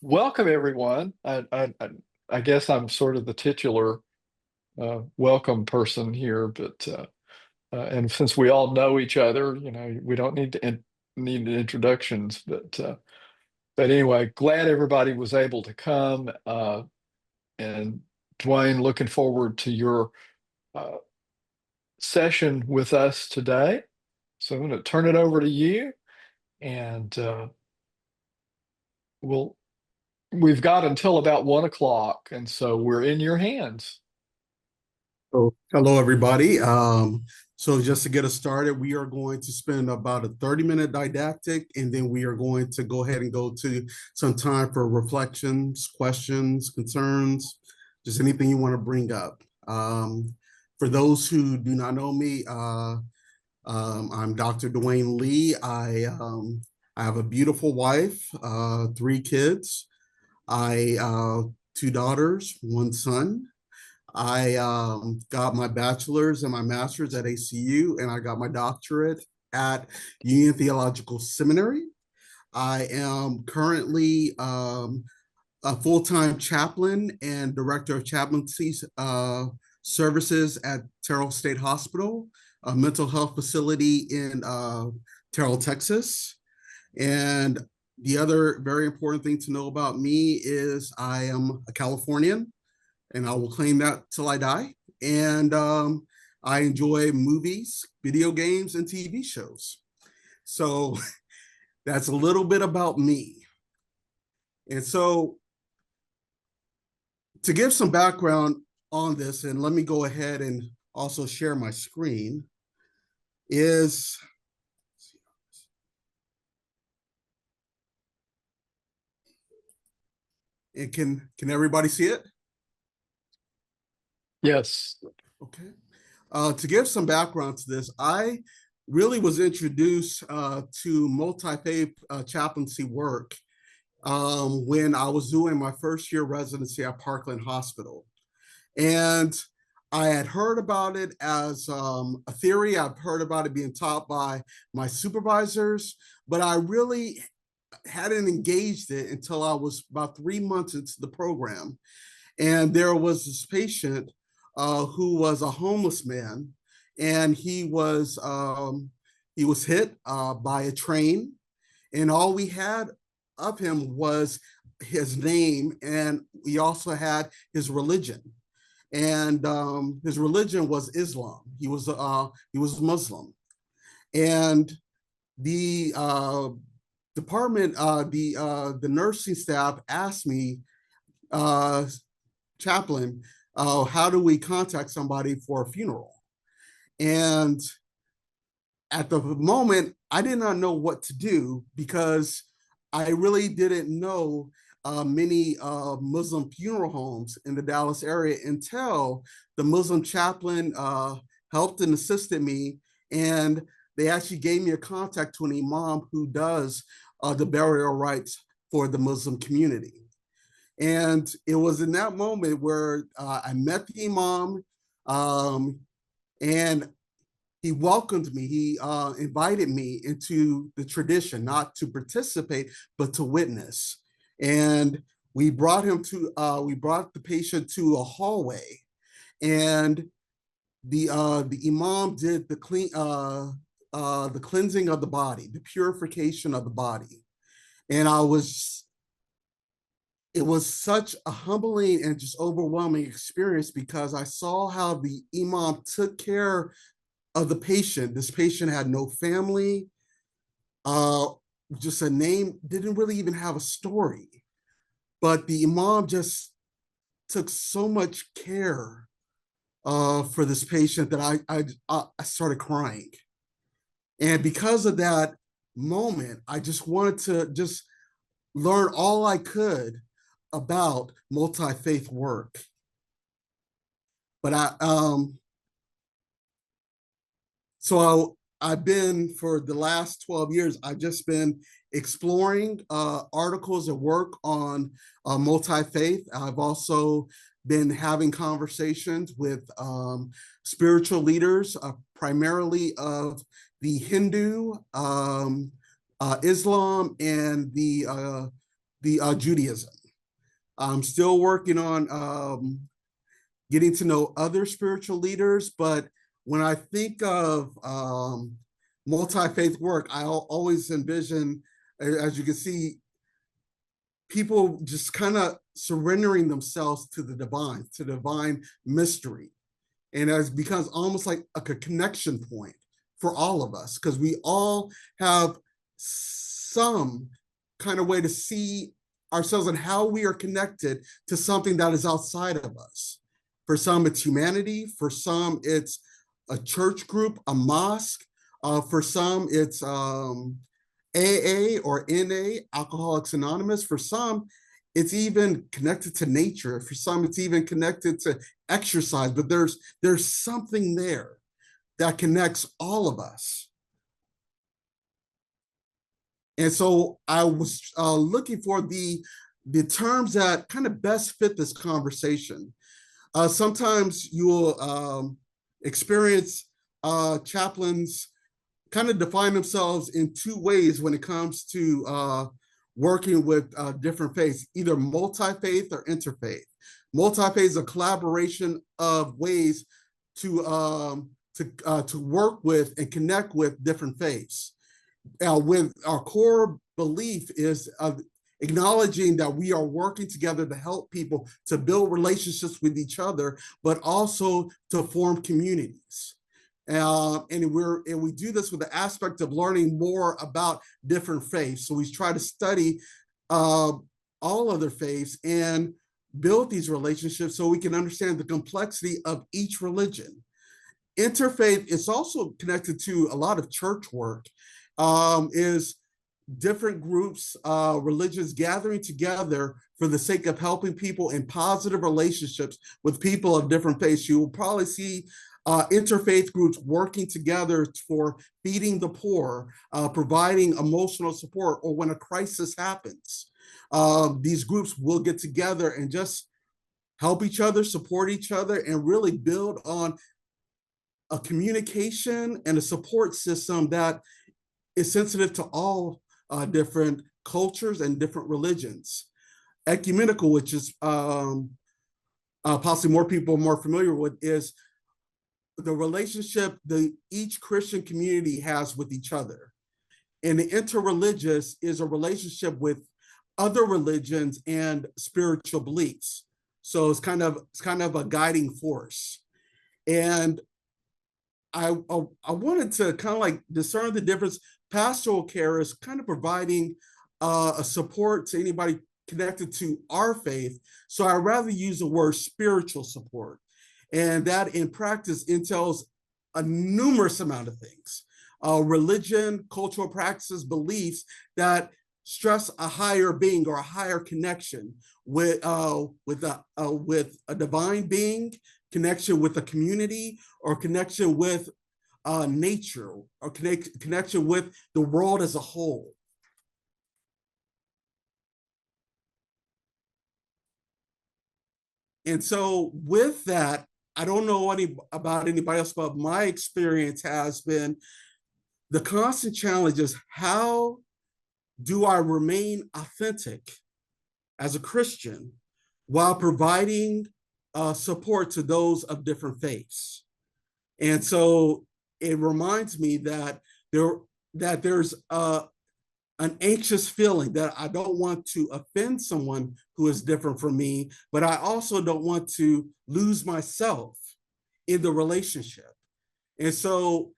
Welcome, everyone. I guess I'm sort of the titular welcome person here, but and since we all know each other, we don't need introductions. But anyway, glad everybody was able to come. And Dwayne, looking forward to your uh, session with us today. So I'm going to turn it over to you, and we'll we've got until about 1 o'clock, and so we're in your hands. So, hello, everybody. So just to get us started, we are going to spend about a 30-minute didactic, and then we are going to go ahead and go to some time for reflections, questions, concerns, just anything you want to bring up. For those who do not know me, I'm Dr. Dwayne Lee. I have a beautiful wife, 3 kids. I 2 daughters, 1 son. I got my bachelor's and my master's at ACU, and I got my doctorate at Union Theological Seminary. I am currently a full-time chaplain and director of chaplaincy services at Terrell State Hospital, a mental health facility in Terrell, Texas. And the other very important thing to know about me is I am a Californian, and I will claim that till I die. And I enjoy movies, video games, and TV shows. So that's a little bit about me. And so to give some background on this, and let me go ahead and also share my screen, is and can everybody see it? Yes. Okay. To give some background to this, I really was introduced to multi-faith chaplaincy work when I was doing my first year residency at Parkland Hospital. And I had heard about it as a theory. I've heard about it being taught by my supervisors, but I really hadn't engaged it until I was about 3 months into the program. And there was this patient who was a homeless man, and he was hit by a train, and all we had of him was his name, and we also had his religion. And his religion was Islam. He was Muslim, and the department, the nursing staff asked me, chaplain, how do we contact somebody for a funeral? And at the moment, I did not know what to do because I really didn't know many Muslim funeral homes in the Dallas area until the Muslim chaplain helped and assisted me. And they actually gave me a contact to an imam who does the burial rites for the Muslim community. And it was in that moment where I met the imam, and he welcomed me. He invited me into the tradition, not to participate, but to witness. And we brought the patient to a hallway, and the imam did the cleansing of the body, the purification of the body. And it was such a humbling and just overwhelming experience because I saw how the imam took care of the patient. This patient had no family, just a name, didn't really even have a story. But the imam just took so much care for this patient that I started crying. And because of that moment, I just wanted to just learn all I could about multi-faith work. But I've been, for the last 12 years, I've just been exploring articles and work on multi-faith. I've also been having conversations with spiritual leaders, primarily of the Hindu, Islam, and the Judaism. I'm still working on getting to know other spiritual leaders, but when I think of multi-faith work, I always envision, as you can see, people just kind of surrendering themselves to the divine mystery. And it becomes almost like a connection point for all of us, because we all have some kind of way to see ourselves and how we are connected to something that is outside of us. For some, it's humanity. For some, it's a church group, a mosque. For some, it's AA or NA, Alcoholics Anonymous. For some, it's even connected to nature. For some, it's even connected to exercise. But there's something there that connects all of us. And so I was looking for the terms that kind of best fit this conversation. Sometimes you will experience chaplains kind of define themselves in two ways when it comes to working with different faiths, either multi-faith or interfaith. Multi-faith is a collaboration of ways to work with and connect with different faiths. With our core belief is acknowledging that we are working together to help people to build relationships with each other, but also to form communities. And we do this with the aspect of learning more about different faiths. So we try to study all other faiths and build these relationships so we can understand the complexity of each religion. Interfaith is also connected to a lot of church work, is different groups, religions gathering together for the sake of helping people in positive relationships with people of different faiths. You will probably see interfaith groups working together for feeding the poor, providing emotional support, or when a crisis happens. These groups will get together and just help each other, support each other, and really build on a communication and a support system that is sensitive to all different cultures and different religions. Ecumenical, which is possibly more people are more familiar with, is the relationship each Christian community has with each other. And the interreligious is a relationship with other religions and spiritual beliefs. So it's kind of a guiding force. And I wanted to kind of like discern the difference. Pastoral care is kind of providing a support to anybody connected to our faith. So I'd rather use the word spiritual support. And that in practice entails a numerous amount of things. Religion, cultural practices, beliefs that stress a higher being or a higher connection with a divine being, connection with a community, or connection with nature, or connection with the world as a whole. And so with that, I don't know about anybody else, but my experience has been the constant challenge is, how do I remain authentic as a Christian while providing support to those of different faiths? And so it reminds me that there's an anxious feeling that I don't want to offend someone who is different from me, but I also don't want to lose myself in the relationship. And so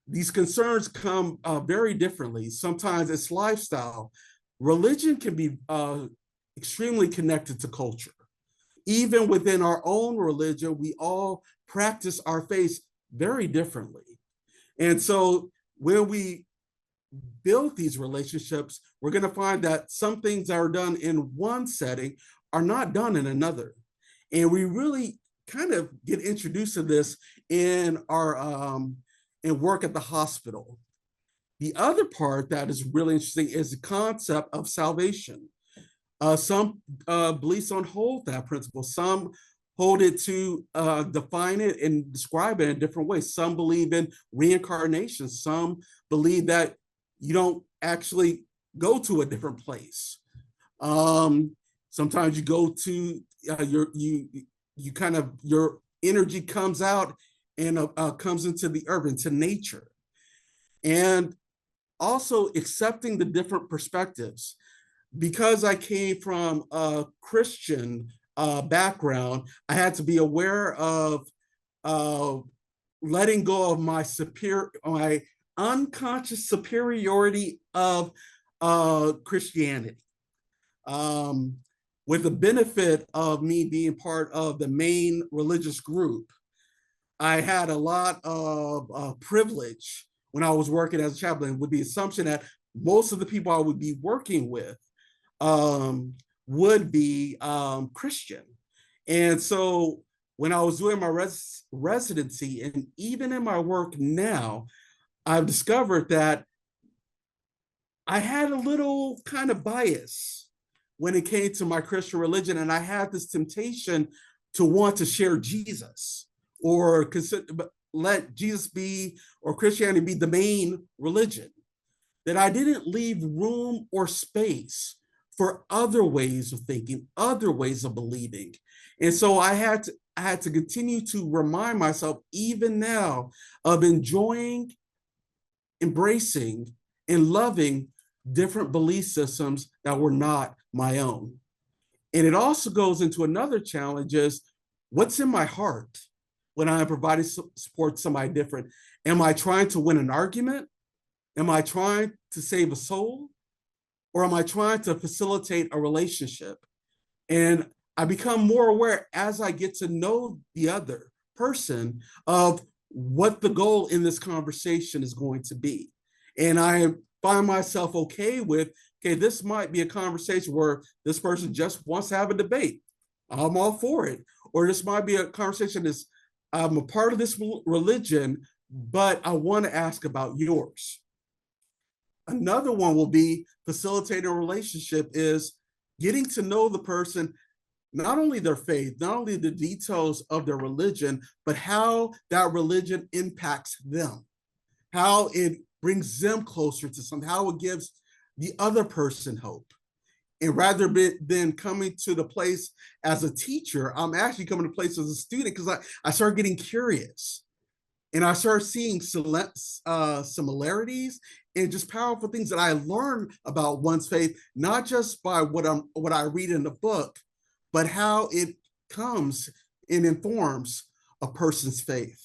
these concerns come very differently. Sometimes it's lifestyle. Religion can be extremely connected to culture. Even within our own religion, we all practice our faith very differently. And so when we build these relationships, we're going to find that some things that are done in one setting are not done in another. And we really kind of get introduced to this in our in work at the hospital. The other part that is really interesting is the concept of salvation. Some beliefs don't hold that principle. Some hold it to define it and describe it in different ways. Some believe in reincarnation. Some believe that you don't actually go to a different place. Sometimes you go to you kind of your energy comes out and comes into the earth, into nature, and also accepting the different perspectives. Because I came from a Christian background, I had to be aware of uh, letting go of my unconscious superiority of Christianity. Um, with the benefit of me being part of the main religious group, I had a lot of privilege when I was working as a chaplain, with the assumption that most of the people I would be working with um, would be Christian. And so when I was doing my residency, and even in my work now, I've discovered that I had a little kind of bias when it came to my Christian religion, and I had this temptation to want to share Jesus, or let Jesus be, or Christianity be, the main religion. That I didn't leave room or space for other ways of thinking, other ways of believing. And so I had to continue to remind myself, even now, of enjoying, embracing, and loving different belief systems that were not my own. And it also goes into another challenge: is what's in my heart when I am providing support to somebody different? Am I trying to win an argument? Am I trying to save a soul? Or am I trying to facilitate a relationship? And I become more aware as I get to know the other person of what the goal in this conversation is going to be. And I find myself okay with, okay, this might be a conversation where this person just wants to have a debate. I'm all for it. Or this might be a conversation that's, I'm a part of this religion, but I want to ask about yours. Another one will be facilitating a relationship, is getting to know the person, not only their faith, not only the details of their religion, but how that religion impacts them, how it brings them closer to something, how it gives the other person hope. And rather than coming to the place as a teacher, I'm actually coming to the place as a student, because I started getting curious. And I started seeing similarities and just powerful things that I learned about one's faith, not just by what I read in the book, but how it comes and informs a person's faith.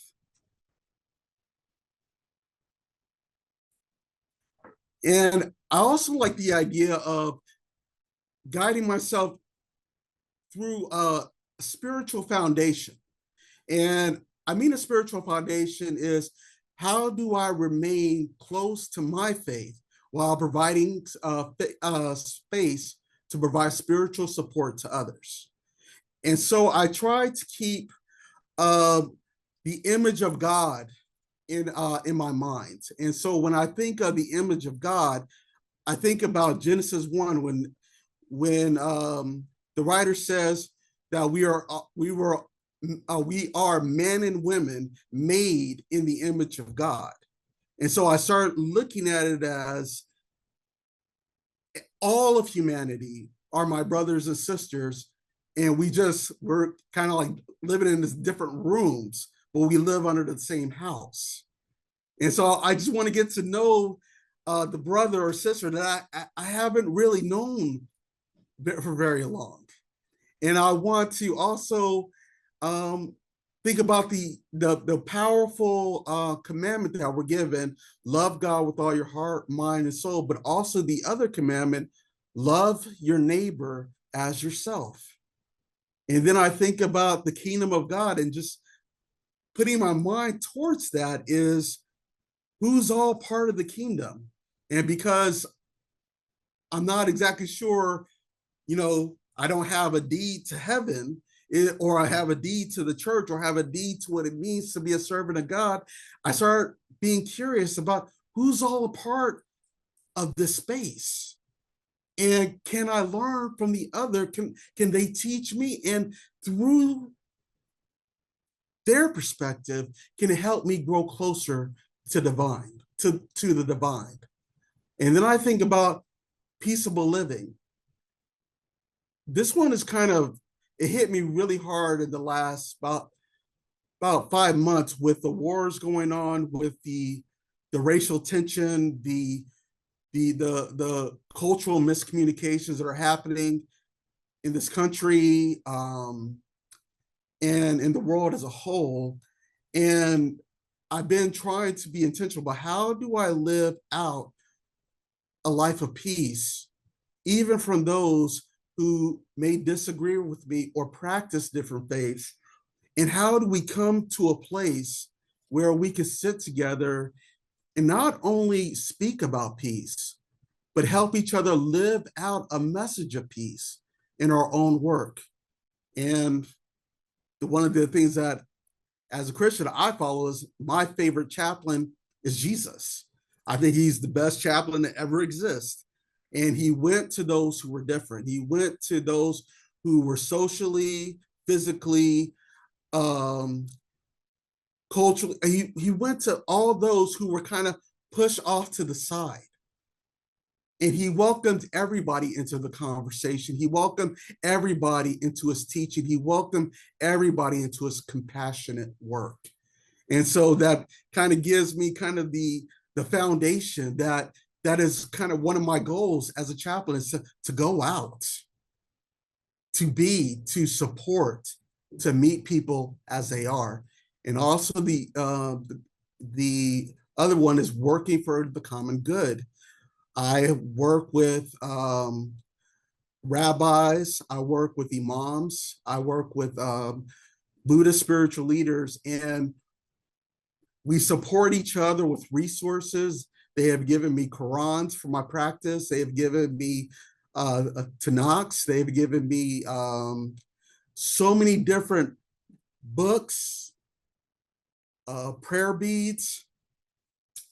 And I also like the idea of guiding myself through a spiritual foundation. And I mean, a spiritual foundation is, how do I remain close to my faith while providing space to provide spiritual support to others? And so I try to keep the image of God in my mind. And so when I think of the image of God, I think about Genesis 1, when the writer says that we are men and women made in the image of God. And so I started looking at it as all of humanity are my brothers and sisters, and we're kind of like living in these different rooms, but we live under the same house. And so I just want to get to know the brother or sister that I haven't really known for very long. And I want to also think about the powerful commandment that we're given: love God with all your heart, mind, and soul, but also the other commandment: love your neighbor as yourself. And then I think about the kingdom of God, and just putting my mind towards that is, who's all part of the kingdom? And because I'm not exactly sure, I don't have a deed to heaven, or I have a deed to the church, or have a deed to what it means to be a servant of God, I start being curious about who's all a part of this space. And can I learn from the other? Can they teach me? And through their perspective, can it help me grow closer to divine, to the divine? And then I think about peaceable living. this one is it hit me really hard in the last about 5 months with the wars going on, with the racial tension, the cultural miscommunications that are happening in this country, and in the world as a whole. And I've been trying to be intentional about how do I live out a life of peace, even from those who may disagree with me or practice different faiths. And how do we come to a place where we can sit together and not only speak about peace, but help each other live out a message of peace in our own work? And one of the things that, as a Christian, I follow is my favorite chaplain is Jesus. I think he's the best chaplain that ever exists. And he went to those who were different. He went to those who were socially, physically, culturally. He went to all those who were kind of pushed off to the side. And he welcomed everybody into the conversation. He welcomed everybody into his teaching. He welcomed everybody into his compassionate work. And so that kind of gives me kind of the foundation that is kind of one of my goals as a chaplain, is to go out, to support, to meet people as they are. And also the other one is working for the common good. I work with rabbis, I work with imams, I work with Buddhist spiritual leaders, and we support each other with resources. They have given me Qurans for my practice. They have given me Tanakhs. They've given me so many different books, prayer beads,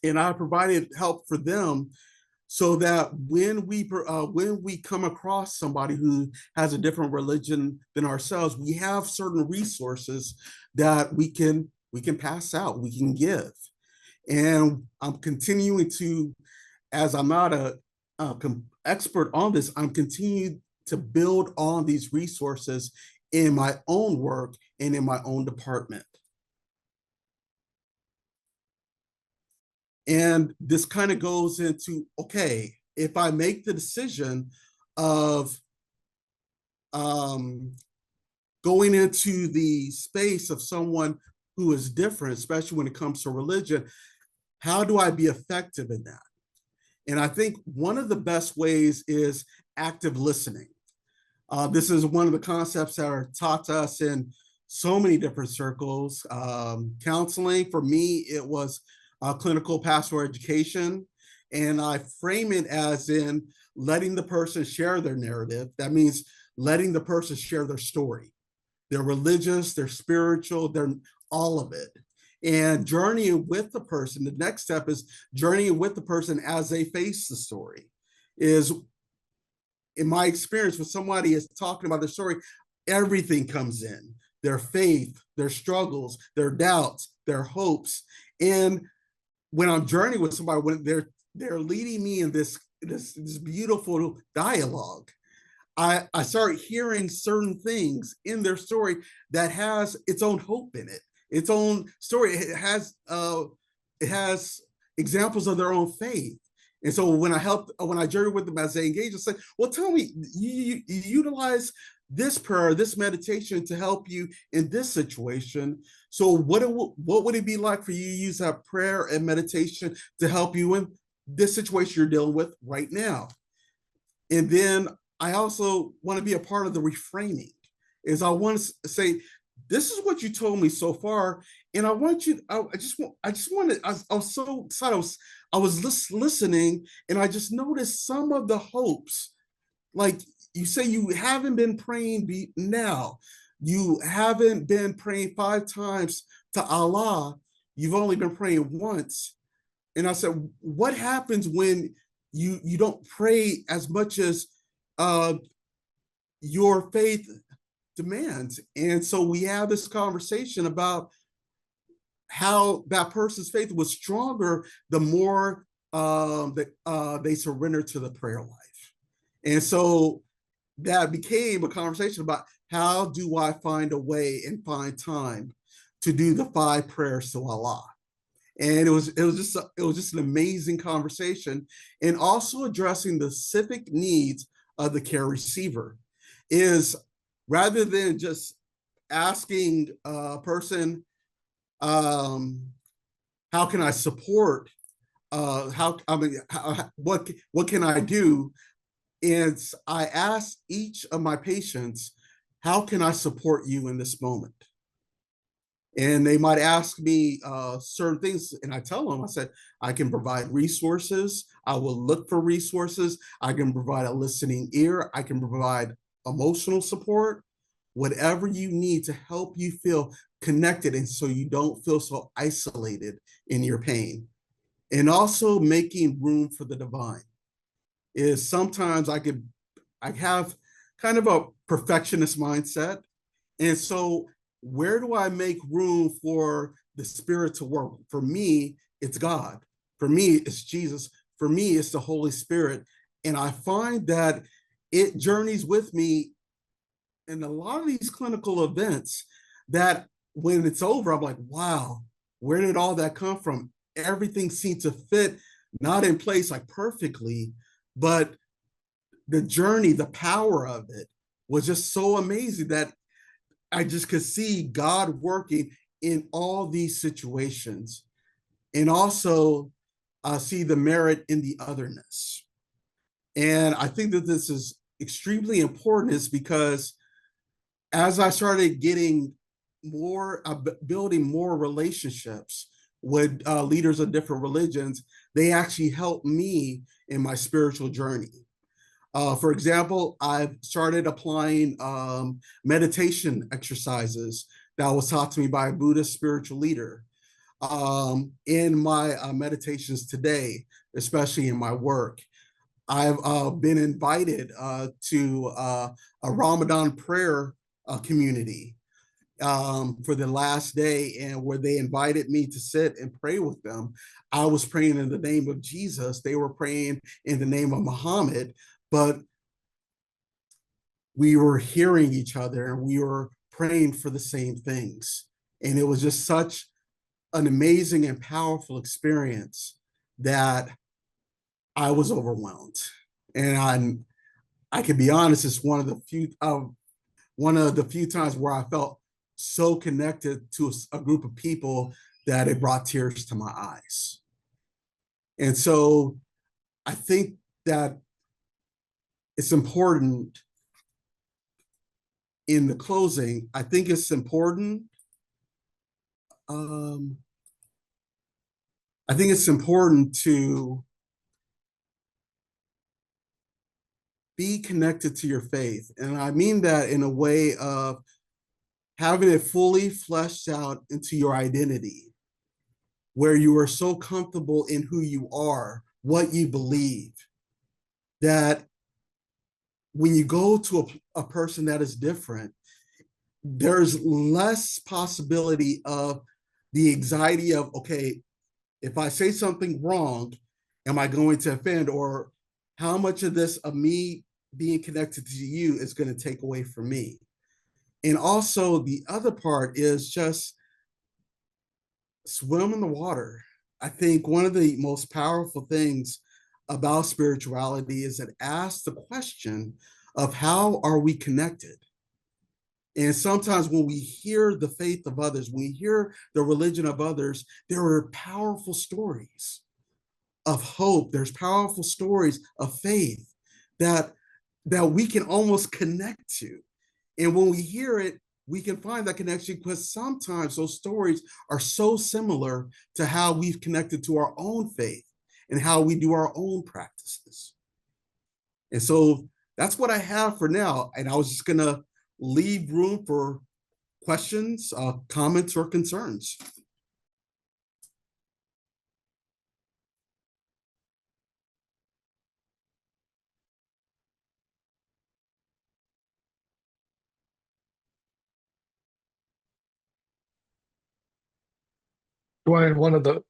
and I provided help for them, so that when we come across somebody who has a different religion than ourselves, we have certain resources that we can pass out, we can give. And I'm continuing to, as I'm not a expert on this, I'm continuing to build on these resources in my own work and in my own department. And this kind of goes into, okay, if I make the decision of going into the space of someone who is different, especially when it comes to religion, how do I be effective in that? And I think one of the best ways is active listening. This is one of the concepts that are taught to us in so many different circles. Counseling, for me, it was clinical pastoral education. And I frame it as in letting the person share their narrative. That means letting the person share their story. They're religious, they're spiritual, they're all of it. And journeying with the person, the next step is journeying with the person as they face the story. Is, in my experience, when somebody is talking about their story, everything comes in: their faith, their struggles, their doubts, their hopes. And when I'm journeying with somebody, when they're leading me in this beautiful dialogue, I start hearing certain things in their story that has its own hope in it, its own story. It has examples of their own faith. And so when I journey with them as they engage, I say, well, tell me, you utilize this prayer, this meditation to help you in this situation. So what would it be like for you to use that prayer and meditation to help you in this situation you're dealing with right now? And then I also want to be a part of the reframing. Is I want to say, this is what you told me so far, and I want you. I just wanted. I was so excited. I was listening, and I just noticed some of the hopes. Like you say, you haven't been praying now. You haven't been praying 5 times to Allah. You've only been praying once. And I said, what happens when you don't pray as much as your faith demands? And so we have this conversation about how that person's faith was stronger the more they surrender to the prayer life. And so that became a conversation about how do I find a way and find time to do the 5 prayers to Allah. And it was just an amazing conversation, and also addressing the civic needs of the care receiver. Is rather than just asking a person, um, how can I support, how I mean what can I do, is I ask each of my patients, how can I support you in this moment? And they might ask me certain things, and I tell them, I said, I can provide resources. I will look for resources. I can provide a listening ear. I can provide emotional support, whatever you need to help you feel connected, and so you don't feel so isolated in your pain. And also making room for the divine. Is sometimes I have kind of a perfectionist mindset, and so where do I make room for the spirit to work? For me, it's God. For me, it's Jesus. For me, it's the Holy Spirit. And I find that it journeys with me in a lot of these clinical events, that when it's over, I'm like, wow, where did all that come from? Everything seemed to fit, not in place like perfectly, but the journey, the power of it was just so amazing that I just could see God working in all these situations. And also see the merit in the otherness. And I think that this is extremely important, is because as I started getting more, building more relationships with leaders of different religions, they actually helped me in my spiritual journey. For example, I've started applying meditation exercises that was taught to me by a Buddhist spiritual leader in my meditations today, especially in my work. I've been invited to a Ramadan prayer community for the last day, and where they invited me to sit and pray with them. I was praying in the name of Jesus. They were praying in the name of Muhammad, but we were hearing each other and we were praying for the same things. And it was just such an amazing and powerful experience that I was overwhelmed. And I can be honest, it's one of the few times where I felt so connected to a group of people that it brought tears to my eyes. And so I think that it's important, in the closing, I think it's important. Um, I think it's important to be connected to your faith. And I mean that in a way of having it fully fleshed out into your identity, where you are so comfortable in who you are, what you believe, that when you go to a person that is different, there's less possibility of the anxiety of, okay, if I say something wrong, am I going to offend? Or how much of this, of me being connected to you, is going to take away from me? And also, the other part is just swim in the water. I think one of the most powerful things about spirituality is it asks the question of how are we connected? And sometimes when we hear the faith of others, when we hear the religion of others, there are powerful stories of hope. There's powerful stories of faith that we can almost connect to. And when we hear it, we can find that connection, because sometimes those stories are so similar to how we've connected to our own faith and how we do our own practices. And so that's what I have for now. And I was just going to leave room for questions, comments, or concerns. Dwayne,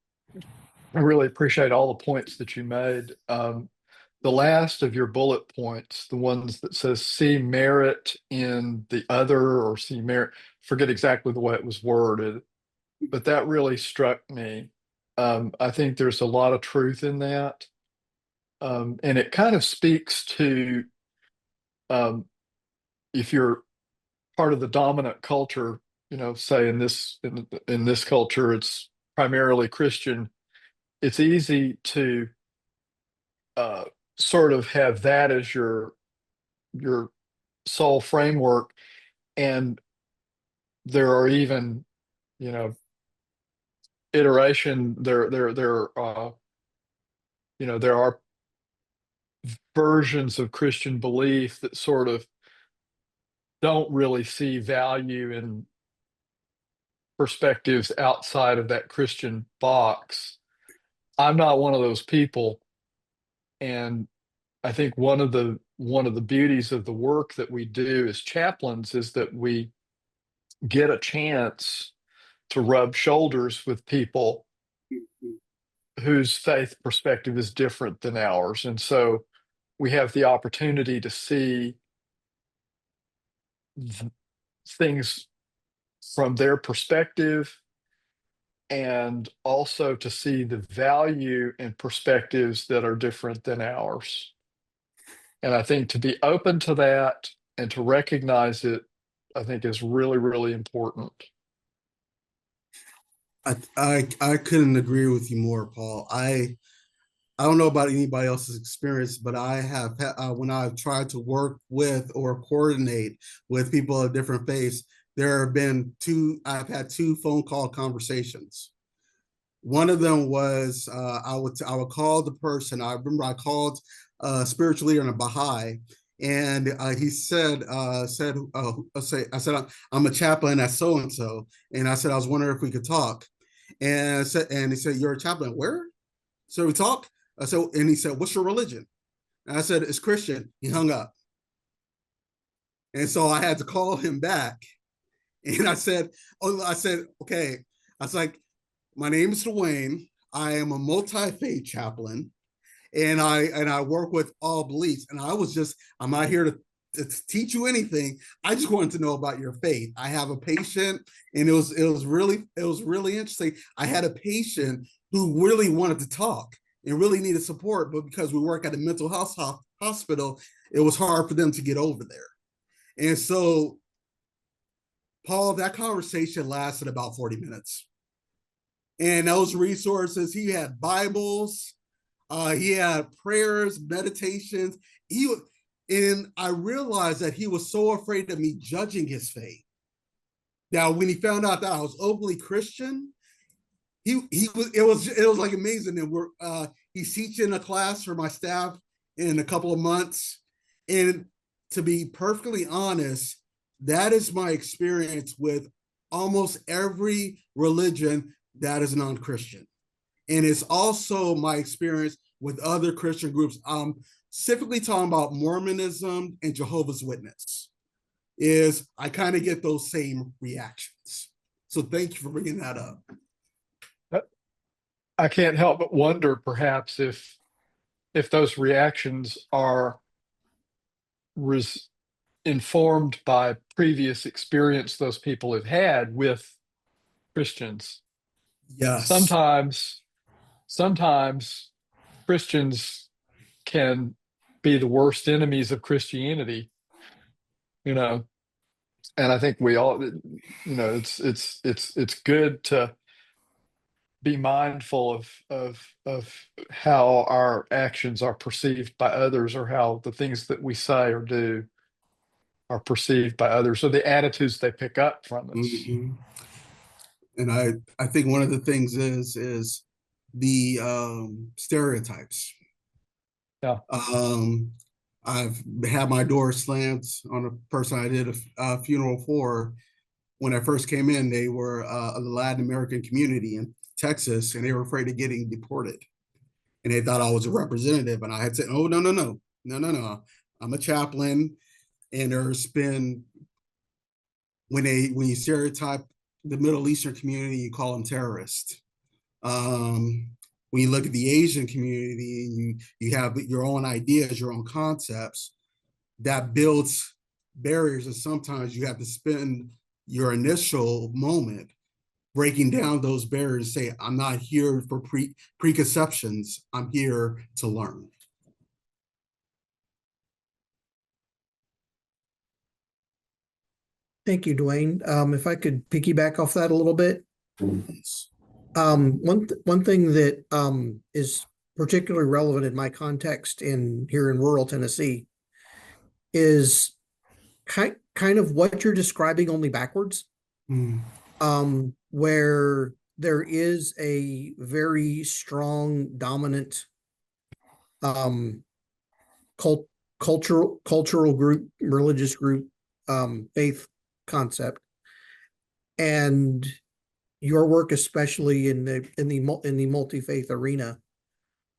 I really appreciate all the points that you made. the last of your bullet points, the ones that says see merit in the other or see merit, forget exactly the way it was worded, but that really struck me. I think there's a lot of truth in that. And it kind of speaks to um, if you're part of the dominant culture, say in this culture, it's primarily Christian. It's easy to uh, sort of have that as your sole framework, and there are even you know iteration there are versions of Christian belief that sort of don't really see value in perspectives outside of that Christian box. I'm not one of those people, and I think one of the beauties of the work that we do as chaplains is that we get a chance to rub shoulders with people whose faith perspective is different than ours. And so we have the opportunity to see th- things from their perspective and also to see the value and perspectives that are different than ours. And I think to be open to that and to recognize it, I think is really, really important. I couldn't agree with you more, Paul. I don't know about anybody else's experience, but I have when I've tried to work with or coordinate with people of different faiths, there have been two. I've had two phone call conversations. One of them was I would call the person. I remember I called a spiritual leader in a Baha'i, and he I said I'm a chaplain at so and so, and I said I was wondering if we could talk, and he said, you're a chaplain where? So we talked. And he said, what's your religion? And I said, it's Christian. He hung up. And so I had to call him back. And I said, okay. I was like, my name is Dwayne. I am a multi-faith chaplain, and I work with all beliefs. And I'm not here to teach you anything. I just wanted to know about your faith. I have a patient, and it was really interesting. I had a patient who really wanted to talk and really needed support, but because we work at a mental health hospital, it was hard for them to get over there. And so, Paul, that conversation lasted about 40 minutes. And those resources, he had Bibles, he had prayers, meditations. And I realized that he was so afraid of me judging his faith that when he found out that I was openly Christian, it was like amazing. And he's teaching a class for my staff in a couple of months. And to be perfectly honest, that is my experience with almost every religion that is non-Christian. And it's also my experience with other Christian groups. Specifically talking about Mormonism and Jehovah's Witness, is I kind of get those same reactions. So thank you for bringing that up. I can't help but wonder perhaps if those reactions are res informed by previous experience those people have had with Christians. Yes. Sometimes Christians can be the worst enemies of Christianity, you know, and I think we all, it's good to be mindful of how our actions are perceived by others, or how the things that we say or do are perceived by others, or the attitudes they pick up from us. Mhm. And I think one of the things is the stereotypes. Yeah. Um, I've had my door slammed on a person I did a funeral for. When I first came in, they were a Latin American community in Texas, and they were afraid of getting deported. And they thought I was a representative. And I had said, oh, no, no, no, no, no, no. I'm a chaplain. And there's been, when you stereotype the Middle Eastern community, you call them terrorists. Um, when you look at the Asian community and you have your own ideas, your own concepts, that builds barriers. And sometimes you have to spend your initial moment breaking down those barriers, say, I'm not here for preconceptions, I'm here to learn. Thank you, Dwayne. If I could piggyback off that a little bit. One thing that is particularly relevant in my context here in rural Tennessee is kind of what you're describing, only backwards. Mm. Where there is a very strong dominant cultural group, religious group, faith concept, and your work, especially in the multi-faith arena.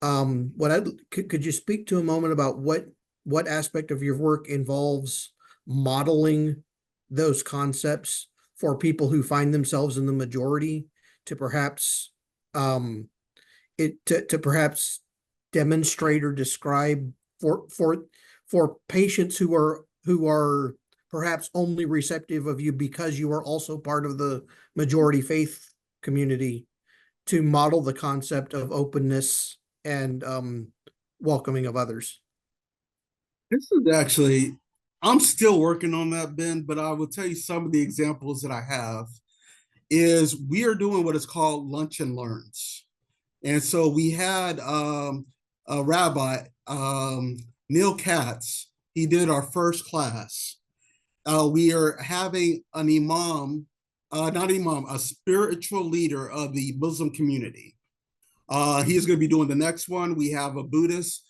Could you speak to a moment about what aspect of your work involves modeling those concepts for people who find themselves in the majority to perhaps to perhaps demonstrate or describe for patients who are perhaps only receptive of you because you are also part of the majority faith community, to model the concept of openness and welcoming of others? This is actually, I'm still working on that, Ben, but I will tell you some of the examples that I have is we are doing what is called lunch and learns. And so we had a rabbi, Neil Katz, he did our first class. We are having an imam, not imam, a spiritual leader of the Muslim community. He is going to be doing the next one. We have a Buddhist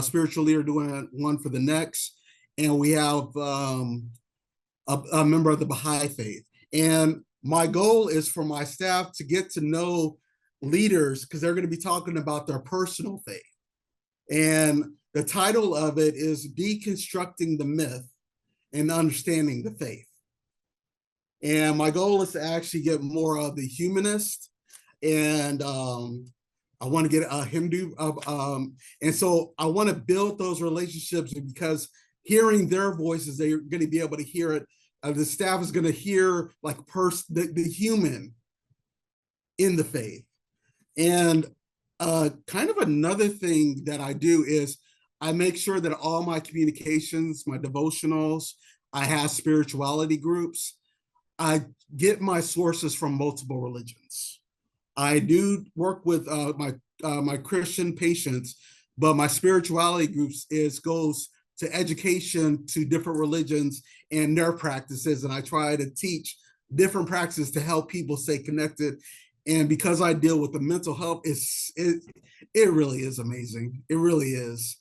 spiritual leader doing one for the next. And we have a member of the Baha'i faith. And my goal is for my staff to get to know leaders because they're going to be talking about their personal faith. And the title of it is Deconstructing the Myth and Understanding the Faith. And my goal is to actually get more of the humanist, and I want to get a Hindu, and so I want to build those relationships, because hearing their voices, they're going to be able to hear it. The staff is going to hear like the human in the faith. And kind of another thing that I do is I make sure that all my communications, my devotionals, I have spirituality groups. I get my sources from multiple religions. I do work with my Christian patients, but my spirituality groups goes to education to different religions and their practices, and I try to teach different practices to help people stay connected. And because I deal with the mental health, it really is amazing. It really is.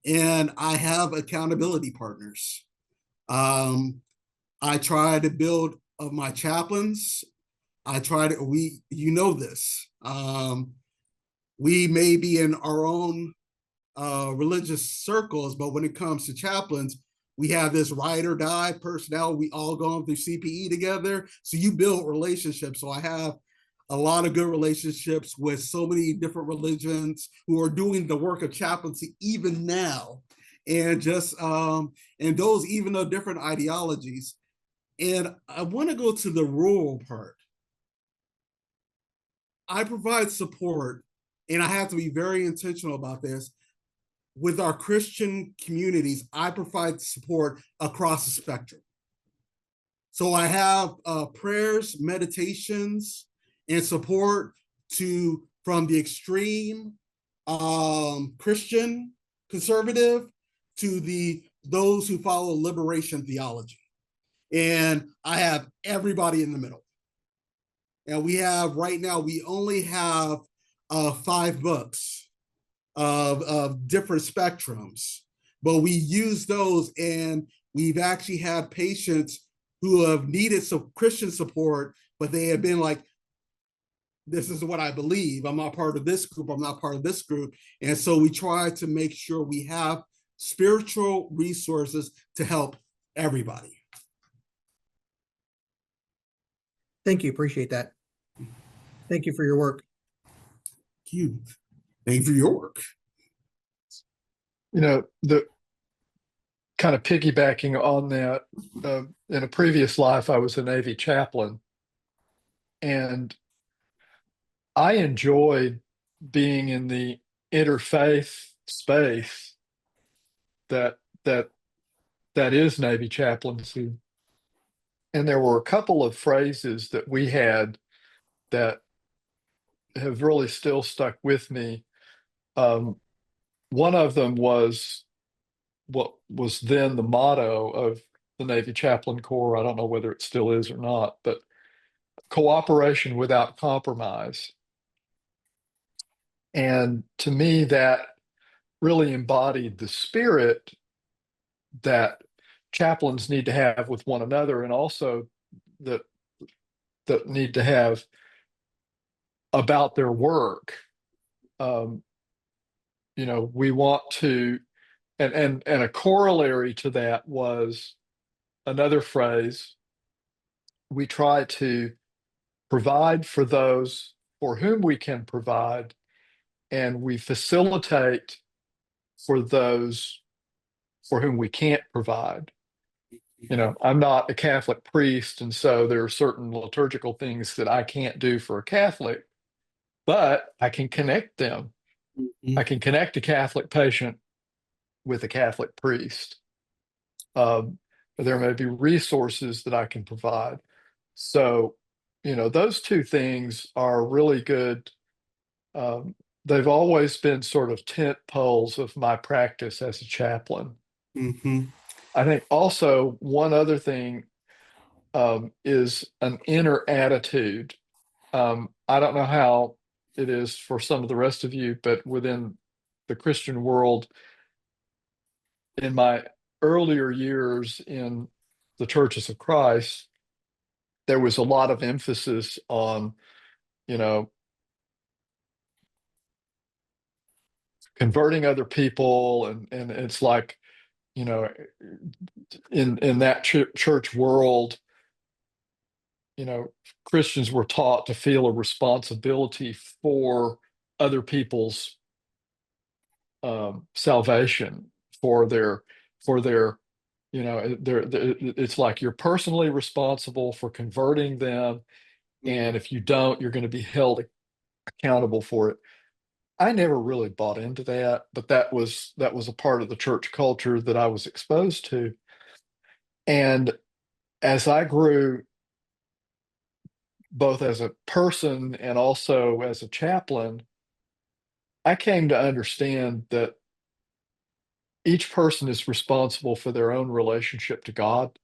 And I have accountability partners. I try to build my chaplains. You know this. We may be in our own religious circles, but when it comes to chaplains, we have this ride or die personnel. We all going through CPE together. So you build relationships. So I have a lot of good relationships with so many different religions who are doing the work of chaplaincy even now. And just, and those even though different ideologies. And I want to go to the rural part. I provide support, and I have to be very intentional about this. With our Christian communities, I provide support across the spectrum. So I have prayers, meditations, and support from the extreme Christian conservative to those who follow liberation theology. And I have everybody in the middle. And right now, we only have 5 books of different spectrums, but we use those, and we've actually had patients who have needed some Christian support, but they have been like, this is what I believe. I'm not part of this group. I'm not part of this group. And so we try to make sure we have spiritual resources to help everybody. Thank you. Appreciate that. Thank you for your work. Thank you. Thank you for your work. The kind of piggybacking on that, in a previous life, I was a Navy chaplain, and I enjoyed being in the interfaith space that that that is Navy chaplaincy. And there were a couple of phrases that we had that have really still stuck with me. Um, One of them was what was then the motto of the Navy Chaplain Corps. I don't know whether it still is or not, but cooperation without compromise. And to me, that really embodied the spirit that chaplains need to have with one another, and also that need to have about their work. Um, we want to, and a corollary to that was another phrase. We try to provide for those for whom we can provide, and we facilitate for those for whom we can't provide. I'm not a Catholic priest, and so there are certain liturgical things that I can't do for a Catholic, but I can connect them. I can connect a Catholic patient with a Catholic priest. There may be resources that I can provide. So, those two things are really good. They've always been sort of tent poles of my practice as a chaplain. Mm-hmm. I think also one other thing is an inner attitude. I don't know how it is for some of the rest of you, but within the Christian world, in my earlier years in the Churches of Christ, there was a lot of emphasis on, you know, converting other people, and it's like, you know, in that church world, Christians were taught to feel a responsibility for other people's salvation, for their it's like you're personally responsible for converting them, and if you don't, you're going to be held accountable for it. I never really bought into that, but that was a part of the church culture that I was exposed to. And as I grew, both as a person and also as a chaplain, I came to understand that each person is responsible for their own relationship to God.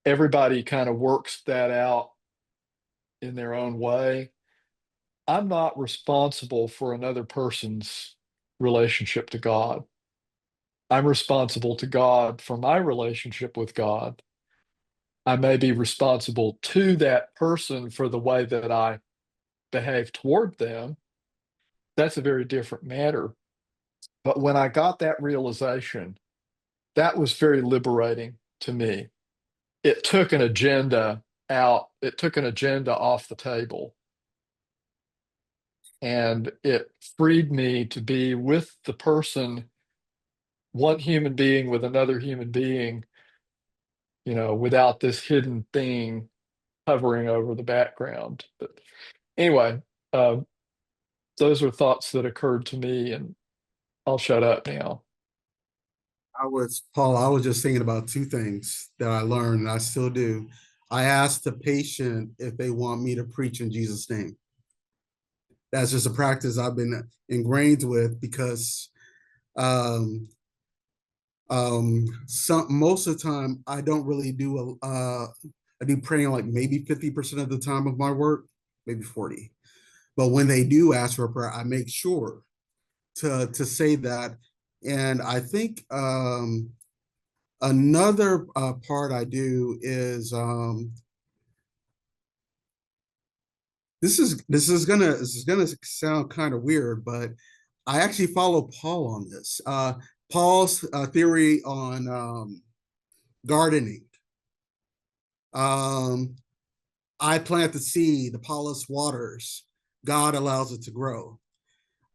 Everybody kind of works that out in their own way. I'm not responsible for another person's relationship to God. I'm responsible to God for my relationship with God. I may be responsible to that person for the way that I behave toward them. That's a very different matter. But when I got that realization, that was very liberating to me. It took an agenda out, it took an agenda off the table, and it freed me to be with the person, one human being with another human being, without this hidden thing hovering over the background. But anyway, uh, those are thoughts that occurred to me, and I'll shut up now. Paul, I was just thinking about two things that I learned, and I still do. I asked the patient if they want me to preach in Jesus' name. That's just a practice I've been ingrained with because most of the time I don't really do I do praying like maybe 50% of the time of my work, maybe 40. But when they do ask for a prayer, I make sure to say that. And I think another part I do is this is gonna sound kind of weird, but I actually follow Paul on this. Paul's theory on gardening. I plant the seed, Apollos waters, God allows it to grow.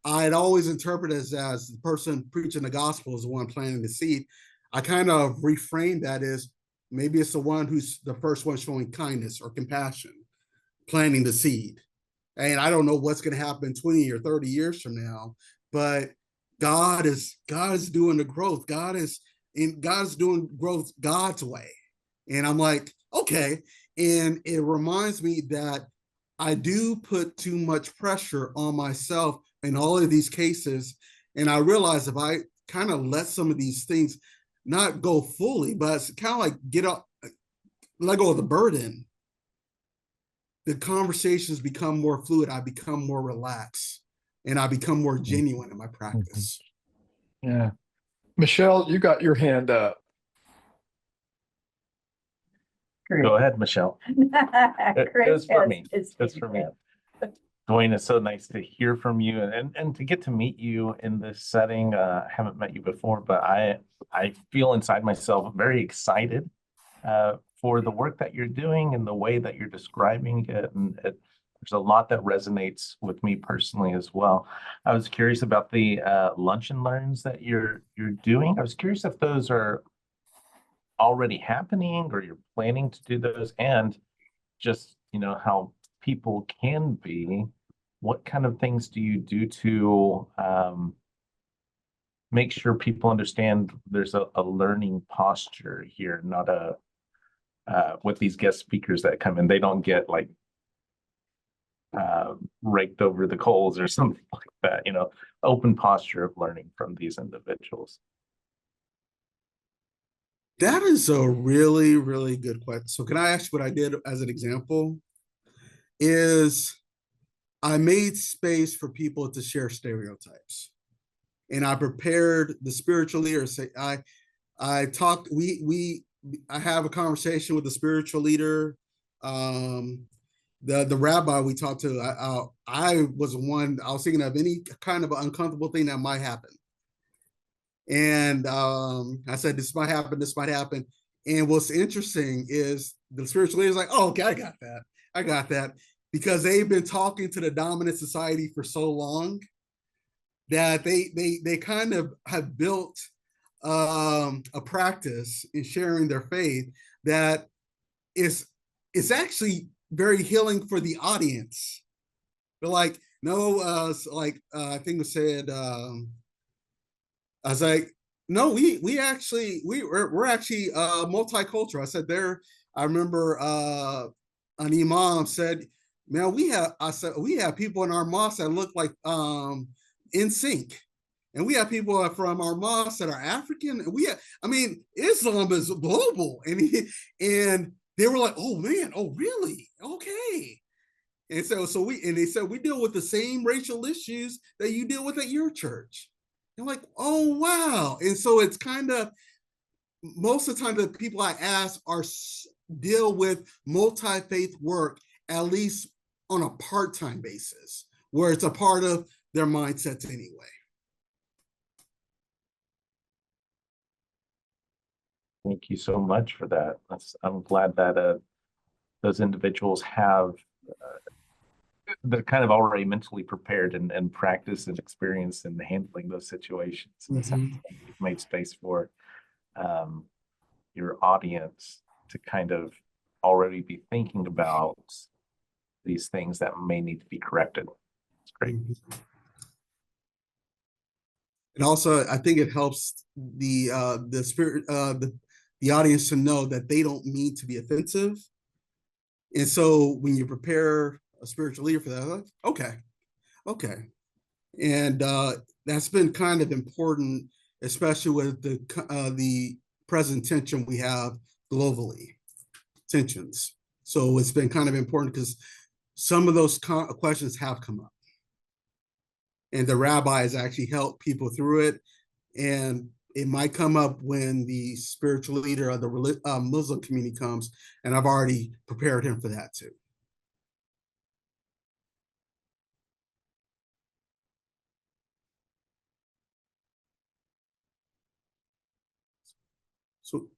I'd always interpret it as the person preaching the gospel is the one planting the seed. I kind of reframe that as maybe it's the one who's the first one showing kindness or compassion, planting the seed. And I don't know what's going to happen 20 or 30 years from now, but God is doing the growth. God's doing growth God's way. And I'm like, okay. And it reminds me that I do put too much pressure on myself in all of these cases. And I realize if I kind of let some of these things not go fully, but it's kind of like let go of the burden, the conversations become more fluid. I become more relaxed and I become more genuine in my practice. Yeah. Michelle, you got your hand up. Go ahead, Michelle. It was for me. It's Just for me. Dwayne, it's so nice to hear from you and to get to meet you in this setting. I haven't met you before, but I feel inside myself very excited for the work that you're doing and the way that you're describing it. And there's a lot that resonates with me personally as well. I was curious about the lunch and learns that you're doing. I was curious if those are already happening or you're planning to do those, and just how people can be. What kind of things do you do to make sure people understand there's a learning posture here, not a with these guest speakers that come in, they don't get like raked over the coals or something like that, open posture of learning from these individuals? That is a really, really good question. So can I ask what I did as an example? Is I made space for people to share stereotypes. And I prepared the spiritual leader. I talked, I have a conversation with the spiritual leader. The rabbi we talked to, I was thinking of any kind of uncomfortable thing that might happen. And I said, this might happen. And what's interesting is the spiritual leader is like, oh, okay, I got that. Because they've been talking to the dominant society for so long that they kind of have built a practice in sharing their faith that is actually very healing for the audience. They're like, no, I think it said, I was like, no, we're actually multicultural. I said I remember an imam said, man, we have people in our mosque that look like in sync. And we have people from our mosque that are African. And Islam is global. And they were like, oh man, oh really? Okay. And they said we deal with the same racial issues that you deal with at your church. And like, oh wow. And so it's kind of, most of the time the people I ask deal with multi-faith work, at least on a part-time basis, where it's a part of their mindsets anyway. Thank you so much for that. I'm glad that those individuals have they're kind of already mentally prepared and practice and experience in handling those situations. Mm-hmm. You've made space for your audience to kind of already be thinking about these things that may need to be corrected. It's great. Mm-hmm. And also, I think it helps the audience to know that they don't mean to be offensive. And so when you prepare a spiritual leader for that, like, okay. And that's been kind of important, especially with the present tension we have globally, tensions. So it's been kind of important because some of those questions have come up. And the rabbis actually help people through it. And it might come up when the spiritual leader of the Muslim community comes, and I've already prepared him for that too. So,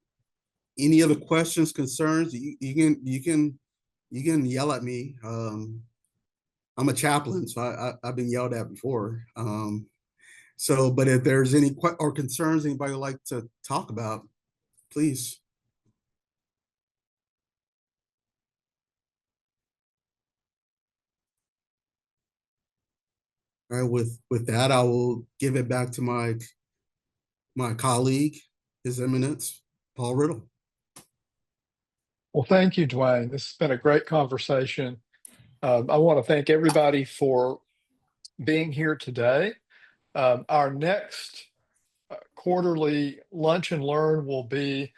any other questions, concerns? You can yell at me. I'm a chaplain, so I've been yelled at before. So, but if there's any or concerns anybody would like to talk about, please. All right, with that, I will give it back to my colleague, His Eminence, Paul Riddle. Well, thank you, Dwayne. This has been a great conversation. I want to thank everybody for being here today. Our next quarterly lunch and learn will be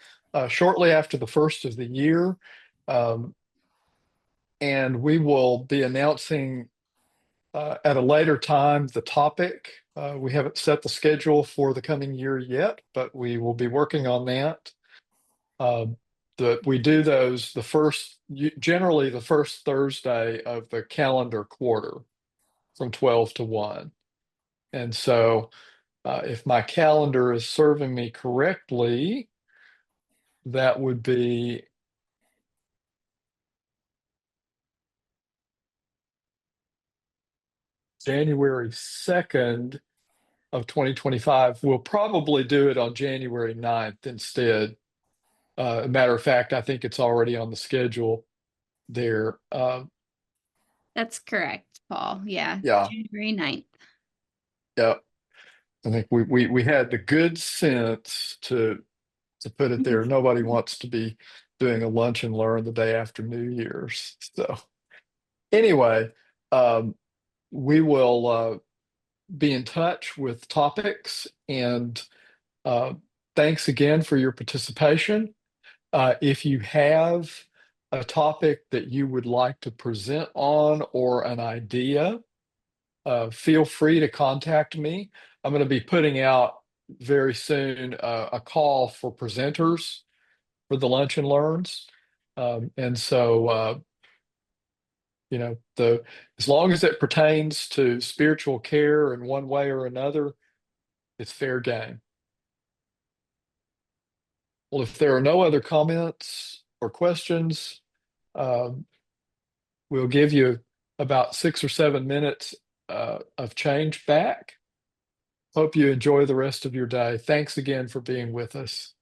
shortly after the first of the year. And we will be announcing at a later time the topic. We haven't set the schedule for the coming year yet, but we will be working on that. We do those generally the first Thursday of the calendar quarter from 12 to 1. And so if my calendar is serving me correctly, that would be January 2nd of 2025. We'll probably do it on January 9th instead. Matter of fact, I think it's already on the schedule there. That's correct, Paul. Yeah. Yeah. January 9th. Yeah. I think we had the good sense to put it there. Nobody wants to be doing a lunch and learn the day after New Year's. So anyway, we will be in touch with topics, and thanks again for your participation. If you have a topic that you would like to present on or an idea, feel free to contact me. I'm going to be putting out very soon a call for presenters for the lunch and learns. And so, as long as it pertains to spiritual care in one way or another, it's fair game. Well, if there are no other comments or questions, we'll give you about 6 or 7 minutes of change back. Hope you enjoy the rest of your day. Thanks again for being with us.